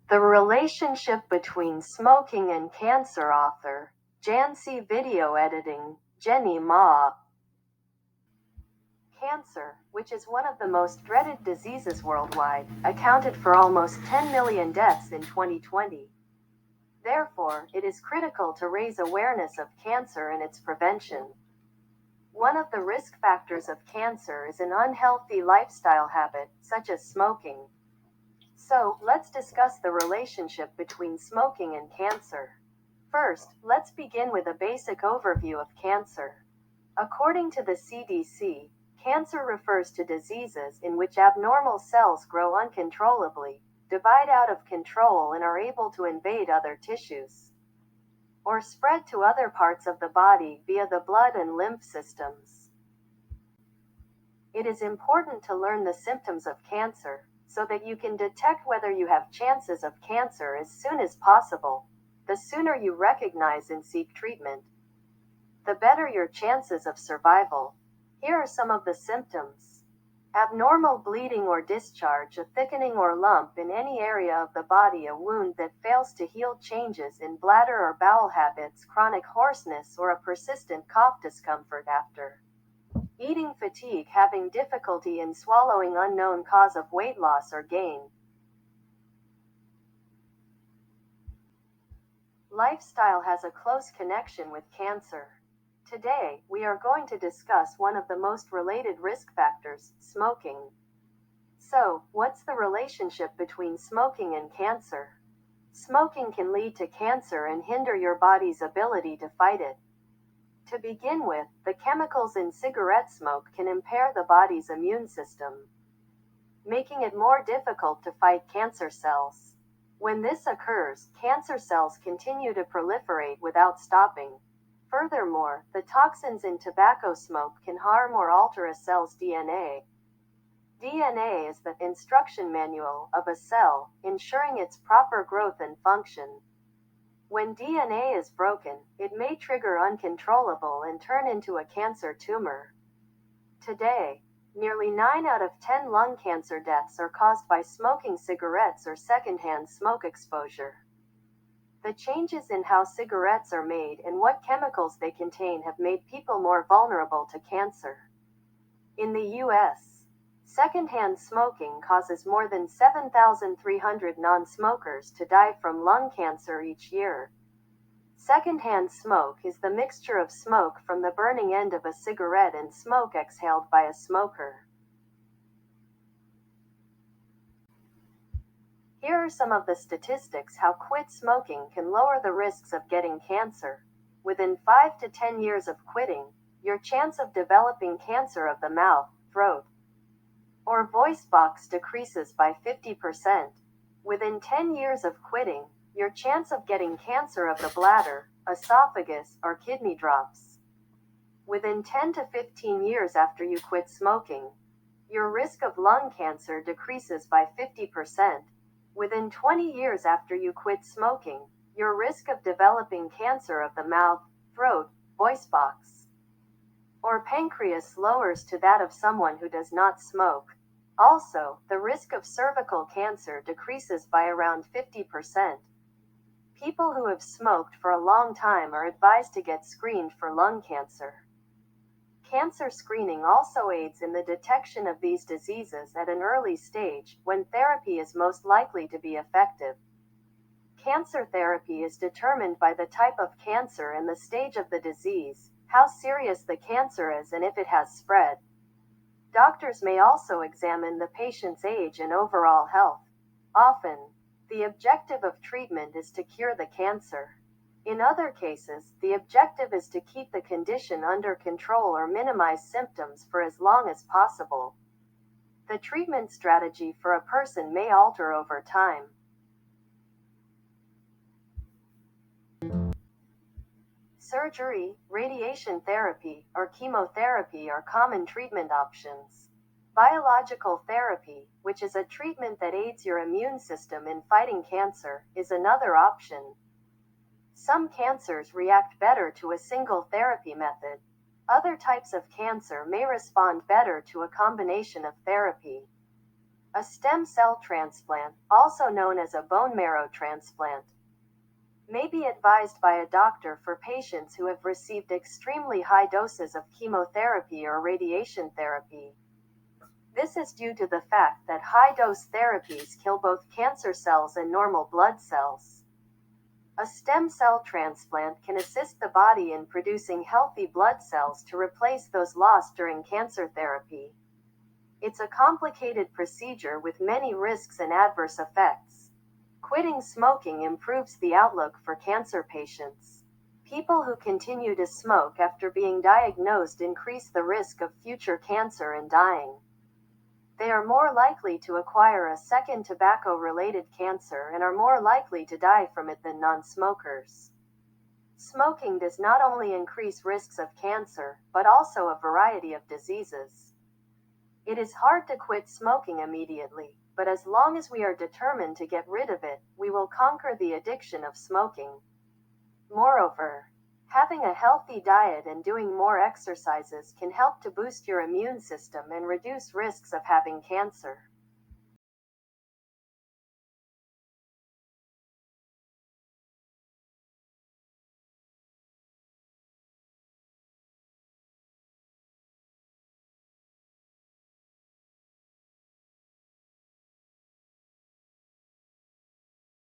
The relationship between smoking and cancer. Author, Jancy. Video editing, Jenny Ma. Cancer, which is one of the most dreaded diseases worldwide, accounted for almost 10 million deaths in 2020. Therefore, it is critical to raise awareness of cancer and its prevention. One of the risk factors of cancer is an unhealthy lifestyle habit, such as smoking. So, let's discuss the relationship between smoking and cancer. First, let's begin with a basic overview of cancer. According to the CDC, cancer refers to diseases in which abnormal cells grow uncontrollably, divide out of control, and are able to invade other tissues or spread to other parts of the body via the blood and lymph systems. It is important to learn the symptoms of cancer so that you can detect whether you have chances of cancer as soon as possible. The sooner you recognize and seek treatment, the better your chances of survival. Here are some of the symptoms. Abnormal bleeding or discharge, a thickening or lump in any area of the body, a wound that fails to heal, changes in bladder or bowel habits, chronic hoarseness or a persistent cough, discomfort after eating, fatigue, having difficulty in swallowing, unknown cause of weight loss or gain. Lifestyle has a close connection with cancer. Today, we are going to discuss one of the most related risk factors, smoking. So, what's the relationship between smoking and cancer? Smoking can lead to cancer and hinder your body's ability to fight it. To begin with, the chemicals in cigarette smoke can impair the body's immune system, making it more difficult to fight cancer cells. When this occurs, cancer cells continue to proliferate without stopping. Furthermore, the toxins in tobacco smoke can harm or alter a cell's DNA. DNA is the instruction manual of a cell, ensuring its proper growth and function. When DNA is broken, it may trigger uncontrollable and turn into a cancer tumor. Today, nearly 9 out of 10 lung cancer deaths are caused by smoking cigarettes or secondhand smoke exposure. The changes in how cigarettes are made and what chemicals they contain have made people more vulnerable to cancer. In the U.S., secondhand smoking causes more than 7,300 non-smokers to die from lung cancer each year. Secondhand smoke is the mixture of smoke from the burning end of a cigarette and smoke exhaled by a smoker. Here are some of the statistics how quit smoking can lower the risks of getting cancer. Within 5 to 10 years of quitting, your chance of developing cancer of the mouth, throat, or voice box decreases by 50%. Within 10 years of quitting, your chance of getting cancer of the bladder, esophagus, or kidney drops. Within 10 to 15 years after you quit smoking, your risk of lung cancer decreases by 50%. Within 20 years after you quit smoking, your risk of developing cancer of the mouth, throat, voice box, or pancreas lowers to that of someone who does not smoke. Also, the risk of cervical cancer decreases by around 50%. People who have smoked for a long time are advised to get screened for lung cancer. Cancer screening also aids in the detection of these diseases at an early stage, when therapy is most likely to be effective. Cancer therapy is determined by the type of cancer and the stage of the disease, how serious the cancer is, and if it has spread. Doctors may also examine the patient's age and overall health. Often, the objective of treatment is to cure the cancer. In other cases, the objective is to keep the condition under control or minimize symptoms for as long as possible. The treatment strategy for a person may alter over time. Surgery, radiation therapy, or chemotherapy are common treatment options. Biological therapy, which is a treatment that aids your immune system in fighting cancer, is another option. Some cancers react better to a single therapy method. Other types of cancer may respond better to a combination of therapy. A stem cell transplant, also known as a bone marrow transplant, may be advised by a doctor for patients who have received extremely high doses of chemotherapy or radiation therapy. This is due to the fact that high-dose therapies kill both cancer cells and normal blood cells. A stem cell transplant can assist the body in producing healthy blood cells to replace those lost during cancer therapy. It's a complicated procedure with many risks and adverse effects. Quitting smoking improves the outlook for cancer patients. People who continue to smoke after being diagnosed increase the risk of future cancer and dying. They are more likely to acquire a second tobacco-related cancer and are more likely to die from it than non-smokers. Smoking does not only increase risks of cancer, but also a variety of diseases. It is hard to quit smoking immediately, but as long as we are determined to get rid of it, we will conquer the addiction of smoking. Moreover, having a healthy diet and doing more exercises can help to boost your immune system and reduce risks of having cancer.